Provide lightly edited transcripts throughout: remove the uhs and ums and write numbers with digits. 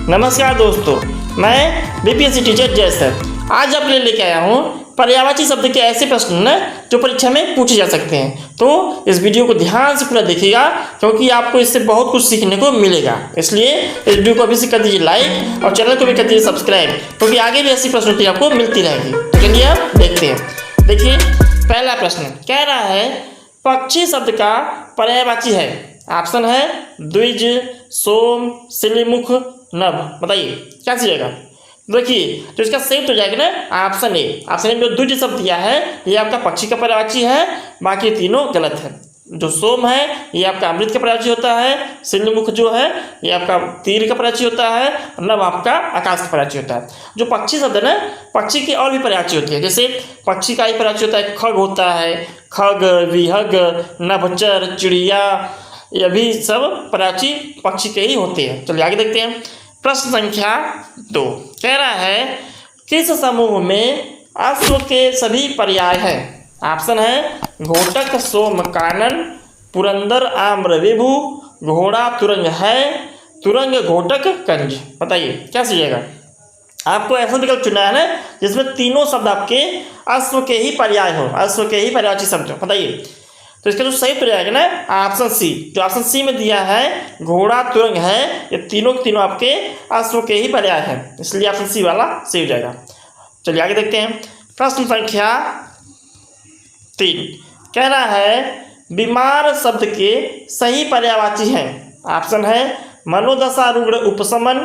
नमस्कार दोस्तों, मैं बीपीएससी टीचर जय सर। आज आपके लिए लेके आया हूँ पर्यायवाची शब्द के ऐसे प्रश्न न जो परीक्षा में पूछे जा सकते हैं। तो इस वीडियो को ध्यान से पूरा देखिएगा क्योंकि आपको इससे बहुत कुछ सीखने को मिलेगा। इसलिए इस वीडियो को अभी से कर दीजिए लाइक और चैनल को भी कर दीजिए सब्सक्राइब, क्योंकि आगे भी ऐसी प्रश्नोत्तरी आपको मिलती रहेगी। तो चलिए आप देखते हैं। देखिए, पहला प्रश्न कह रहा है पक्षी शब्द का पर्यायवाची है। ऑप्शन है द्विज, सोम, सिलीमुख, नभ। बताइए क्या चीजेगा। देखिए, तो इसका सही तो जाएगा ना ऑप्शन ए। ऑप्शन ए में द्विज शब्द दिया है, ये आपका पक्षी का पर्यायवाची है, बाकी तीनों गलत है। जो सोम है ये आपका अमृत का पर्यायवाची होता है, सिलीमुख जो है ये आपका तीर का पर्यायवाची होता है, नभ आपका आकाश का पर्यायवाची होता है। जो पक्षी शब्द है ना, पक्षी की और भी पर्यायवाची होती है। जैसे पक्षी का ही पर्यायवाची होता है खग होता है, खग, विहग, नभचर, चिड़िया, ये भी सब पर्यायवाची पक्षी के ही होते हैं। चलिए आगे देखते हैं। प्रश्न संख्या 2 कह रहा है किस समूह में अश्व के सभी पर्याय हैं। ऑप्शन है घोटक, सोम, कानन, पुरंदर, आम्र, विभु, घोड़ा, तुरंग है, तुरंग, घोटक, कंज। बताइए क्या सीखेगा। आपको ऐसा विकल्प चुना है ना जिसमें तीनों शब्द आपके अश्व के ही पर्याय हो, अश्व के ही पर्यायवाची शब्द हो। बताइए, तो इसका जो सही उत्तर आएगा ना ऑप्शन सी। जो ऑप्शन सी में दिया है घोड़ा, तुरंग है, ये तीनों के तीनों आपके अश्व के ही पर्याय हैं, इसलिए ऑप्शन सी वाला सही हो जाएगा। चलिए आगे देखते हैं। प्रश्न संख्या 3 कह रहा है बीमार शब्द के सही पर्यायवाची हैं। ऑप्शन है मनोदशा, रुग्ण, उपशमन,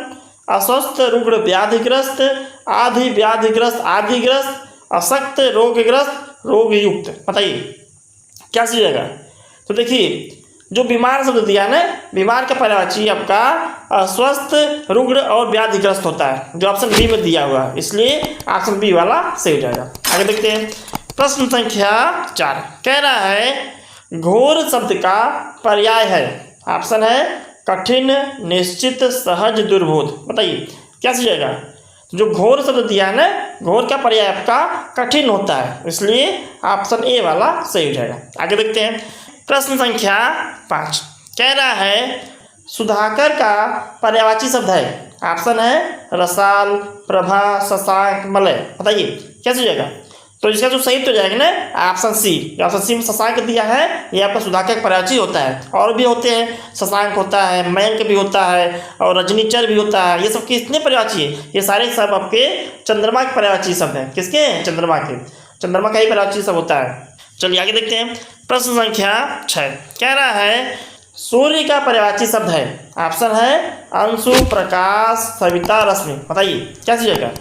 अस्वस्थ, रुग्ण, व्याधिग्रस्त, आधि, व्याधिग्रस्त, आदिग्रस्त, अशक्त, रोगग्रस्त, रोगयुक्त। बताइए क्या सीखेगा। तो देखिए, जो बीमार शब्द दिया है ना, बीमार का पर्यायवाची आपका अस्वस्थ, रुग्ण और व्याधिग्रस्त होता है, जो ऑप्शन बी में दिया हुआ है, इसलिए ऑप्शन बी वाला सही हो जाएगा। आगे देखते हैं। प्रश्न संख्या 4 कह रहा है घोर शब्द का पर्याय है। ऑप्शन है कठिन, निश्चित, सहज, दुर्बोध। बताइए क्या सीखेगा। जो घोर शब्द दिया है ना, घोर का पर्याय आपका कठिन होता है, इसलिए ऑप्शन ए वाला सही हो जाएगा। आगे देखते हैं। प्रश्न संख्या 5 कह रहा है सुधाकर का पर्यायवाची शब्द है। ऑप्शन है रसाल, प्रभा, शशांक, मलय। बताइए क्या हो जाएगा। तो इसका जो सही तो जाएगा ना ऑप्शन सी। ऑप्शन सी में शशांक दिया है, ये आपका सुधाकर का पर्यायवाची होता है। और भी होते हैं, शशांक होता है, मयंक भी होता है और रजनीचर भी होता है। ये सब कितने पर्यायवाची है, ये सारे सब आपके चंद्रमा के पर्यायवाची शब्द हैं। किसके? चंद्रमा के। चंद्रमा का ही पर्यायवाची सब होता है। चलिए आगे देखते हैं। प्रश्न संख्या 6 कह रहा है सूर्य का पर्यायवाची शब्द है। ऑप्शन है अंशु, प्रकाश, सविता, रश्मि। बताइए क्या चीजेगा।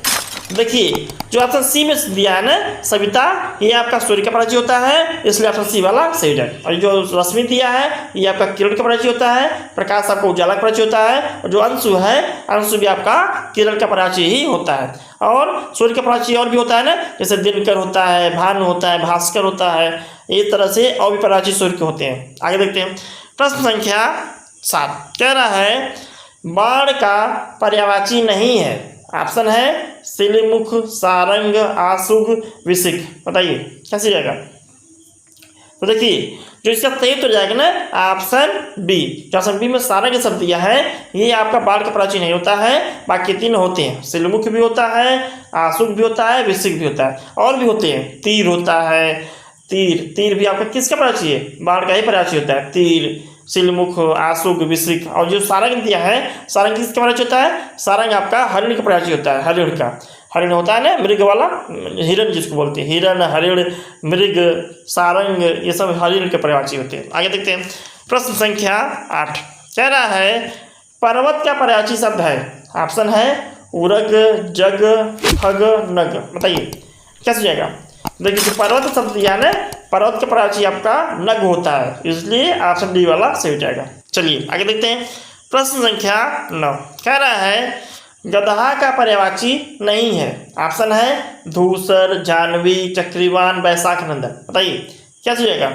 देखिए, जो ऑप्शन सी में दिया है ना सविता, ये आपका सूर्य का पर्यायवाची होता है, इसलिए ऑप्शन सी वाला सही हो जाएगा। और जो रश्मि दिया है ये आपका किरण का पर्यायवाची होता है, प्रकाश आपका उजाला का पर्यायवाची होता है, और जो अंशु है, अंशु भी आपका किरण का पर्यायवाची ही होता है। और सूर्य का पर्यायवाची और भी होता है ना, जैसे दिनकर होता है, भानु होता है, भास्कर होता है, इस तरह से और भी पर्यायवाची सूर्य के होते हैं। आगे देखते हैं। प्रश्न संख्या 7 कह रहा है बाण का पर्यायवाची नहीं है। ऑप्शन है सिलीमुख, सारंग, आशुग, विशिख। बताइए क्या सही जाएगा। तो देखिए, जो इसका सही तो जाएगा ना ऑप्शन बी। जो ऑप्शन बी में सारंग शब्द दिया है, ये आपका बाण का पर्यायवाची नहीं होता है, बाकी तीन होते हैं। सिलीमुख भी होता है, आशुग भी होता है, विशिख भी होता है, और भी होते हैं। तीर होता है, तीर भी आपका किसका पर्यायवाची है, बाण का ही पर्यायवाची होता है। तीर, सिलमुख, आशुग, विशिख। और जो सारंग दिया है, सारंग किसका पर्यायवाची होता है, सारंग आपका हरिण का पर्यायवाची होता है। हरिण का, हरिण होता है ना मृग वाला, हिरण जिसको बोलते हैं, हिरण, हरिण, मृग, सारंग, ये सब हरिण के पर्यायवाची होते हैं। आगे देखते हैं। प्रश्न संख्या 8 कह रहा है पर्वत का पर्यायवाची शब्द है। ऑप्शन है उरग, जग, खग, नग। बताइए क्या जाएगा। देखिए, जो पर्वत शब्द दिया है ना, पर्वत का पर्यायवाची आपका नग होता है, इसलिए ऑप्शन डी वाला सही हो जाएगा। चलिए आगे देखते हैं। प्रश्न संख्या 9 कह रहा है गदहा का पर्यायवाची नहीं है। ऑप्शन है धूसर, जाह्नवी, चक्रवान, वैशाख नंदन। बताइए क्या जाएगा।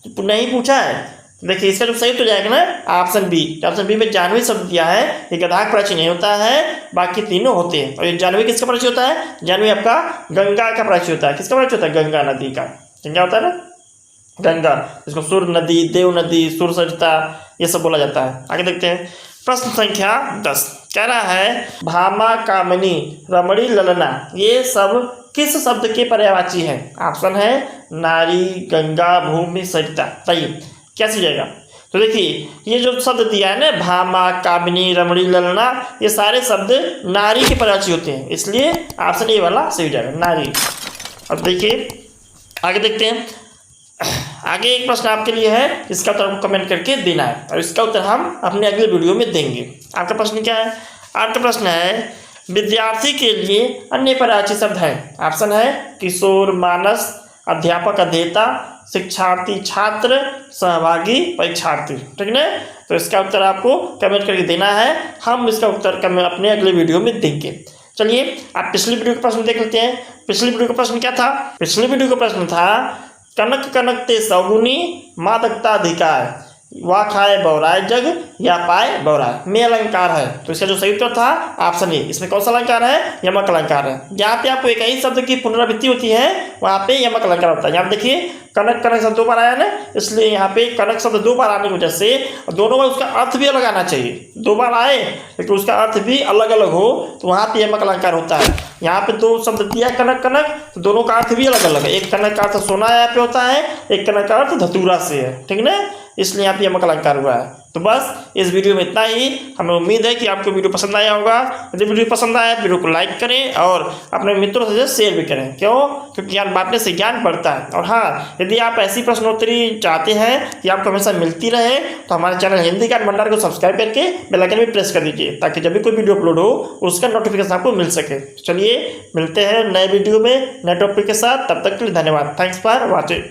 तो नहीं पूछा है। देखिए, इसका जो सही तो जाएगा ना ऑप्शन बी। ऑप्शन बी में जाह्नवी शब्द दिया है, ये गदहा का पर्यायवाची नहीं होता है, बाकी तीनों होते हैं। और ये जाह्नवी किसका पर्यायवाची होता है, जाह्नवी आपका गंगा का पर्यायवाची होता है। किसका पर्यायवाची होता है, गंगा नदी का। गंगा होता है ना, गंगा, इसको सुर नदी, देव नदी, सुर सरिता, ये सब बोला जाता है। आगे देखते हैं। प्रश्न संख्या 10 कह रहा है भामा कामिनी रमणी ललना ये सब किस शब्द के पर्यायवाची है? ऑप्शन है नारी, गंगा, भूमि, सरिता। सही कैसे हो जाएगा? तो देखिए ये जो शब्द दिया है ना भामा, कामिनी, रमणी, ललना ये सारे शब्द नारी के पर्यायवाची होते हैं, इसलिए ऑप्शन ए वाला सही हो जाएगा नारी। अब देखिए आगे देखते हैं। आगे एक प्रश्न आपके लिए है, इसका उत्तर आपको कमेंट करके देना है और इसका उत्तर हम अपने अगले वीडियो में देंगे। आपका प्रश्न क्या है? आपका प्रश्न है विद्यार्थी के लिए अन्य पर्यायवाची शब्द है। ऑप्शन है किशोर, मानस, अध्यापक, अध्येता, शिक्षार्थी, छात्र, सहभागी, परीक्षार्थी। ठीक है ना? तो इसका उत्तर आपको कमेंट करके देना है, हम इसका उत्तर अपने अगले वीडियो में देंगे। चलिए आप पिछली वीडियो का प्रश्न देख लेते हैं। पिछली वीडियो का प्रश्न क्या था? पिछली वीडियो का प्रश्न था कनक कनकते सौगुनी मादकता अधिकार, वह खाए बौराए जग या पाए बौराए में अलंकार है। तो इसका जो सही उत्तर था ऑप्शन ए। इसमें कौन सा अलंकार है? यमक अलंकार है। जहाँ पे आपको एक ही शब्द की पुनरावृत्ति होती है वहाँ पे यमक अलंकार होता है। यहाँ देखिए कनक कनक शब्द 2 बार आया ना, इसलिए यहाँ पे कनक शब्द 2 बार आने की वजह से दोनों में उसका अर्थ भी अलग आना चाहिए। 2 बार आए लेकिन उसका अर्थ भी अलग अलग हो तो वहाँ पे यमक अलंकार होता है। यहाँ पे 2 शब्द दिया कनक कनक, तो दोनों का अर्थ भी अलग अलग है। एक कनक का अर्थ सोना यहाँ पे होता है, एक कनक का अर्थ धतूरा से है। ठीक ना? इसलिए यहाँ पे यमक अलंकार हुआ है। तो बस इस वीडियो में इतना ही। हमें उम्मीद है कि आपको वीडियो पसंद आया होगा। यदि वीडियो पसंद आया तो वीडियो को लाइक करें और अपने मित्रों से शेयर भी करें। क्यों? क्योंकि ज्ञान बांटने से ज्ञान बढ़ता है। और हाँ, यदि आप ऐसी प्रश्नोत्तरी चाहते हैं कि आपको हमेशा मिलती रहे तो हमारे चैनल हिंदी ज्ञान भंडार को सब्सक्राइब करके बेल आइकन भी प्रेस कर दीजिए, ताकि जब भी कोई वीडियो अपलोड हो उसका नोटिफिकेशन आपको मिल सके। चलिए मिलते हैं नए वीडियो में नए टॉपिक के साथ। तब तक के लिए धन्यवाद। Thanks for watching.